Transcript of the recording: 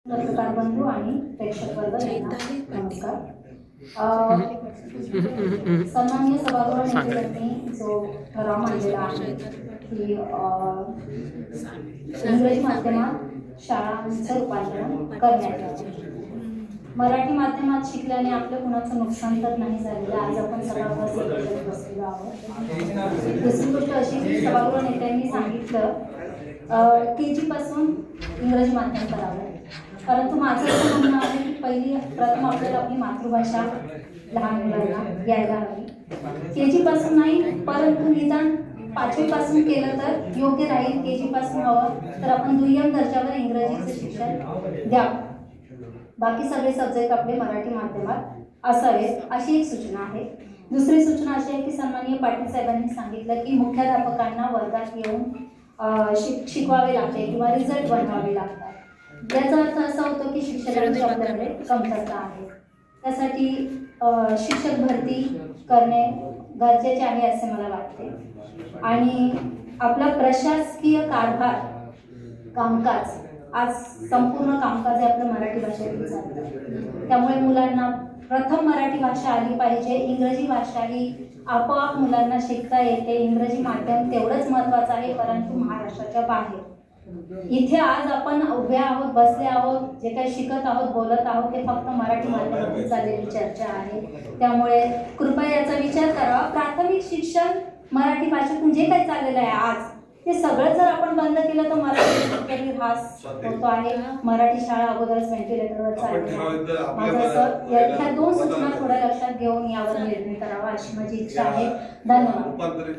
पत्रकार बंधू आणि प्रेक्षक वर्ग यांना नमस्कार. सन्माननीय सभागृह नेत्यांनी जो ठराव मांडलेला आहे की इंग्रजी माध्यमात शाळांचं रूपांतरण करण्यात यावं. मराठी माध्यमात शिकल्याने आपलं कुणाचं नुकसान तर नाही झालेलं. आज आपण सभागृहात एकत्रित बसलेलो आहोत. दुसरी गोष्ट अशी की सभागृह नेत्यांनी सांगितलं KG पासून इंग्रजी माध्यम करावं, परंतु माझं असं म्हणणं आहे की प्रथम आपल्याला आपली मातृभाषा लहान मुलांना यायला हवी. KG पासून नाही, परंतु निदान 5वी पासून केलं तर योग्य राहील. KG पासून हवं तर आपण दुय्यम दर्जावर इंग्रजीचं शिक्षण द्यावं. बाकी सगळे सब्जेक्ट आपले मराठी माध्यमात असावेत अशी एक सूचना आहे. दुसरी सूचना अशी आहे की सन्माननीय पाटील साहेबांनी सांगितलं की मुख्याध्यापकांना वर्गात येऊन शिकवावे लागते किंवा रिझल्ट बनवावे लागतात. याचा अर्थ असा होतो की शिक्षकांची आपल्याकडे कमतरता आहे. त्यासाठी शिक्षक भरती करणे गरजेचे आहे असे मला वाटते. आणि आपला प्रशासकीय कारभार कामकाज आज संपूर्ण कामकाज हे आपलं मराठी भाषेतून चालतं. त्यामुळे मुलांना प्रथम मराठी भाषा आली पाहिजे. इंग्रजी भाषा ही आपोआप मुलांना शिकता येते. इंग्रजी माध्यम तेवढंच महत्त्वाचं आहे, परंतु महाराष्ट्राच्या बाहेर इथे आज आपण उभे आहोत, बसले आहोत, जे काही शिकत आहोत, बोलत आहोत ते फक्त मराठी माध्यमातून चाललेली चर्चा आहे. त्यामुळे कृपया याचा विचार करावा. प्राथमिक शिक्षण मराठी भाषेतून जे काही चाललेलं आहे आज ते सगळं जर आपण बंद केलं तर मराठी ऱ्हास होतो आहे. मराठी शाळा अगोदरच व्हेंटिलेटरवर चालते. माझं असं ह्या 2 सूचना थोड्या लक्षात घेऊन यावर निर्णय करावा अशी माझी इच्छा आहे. धन्यवाद.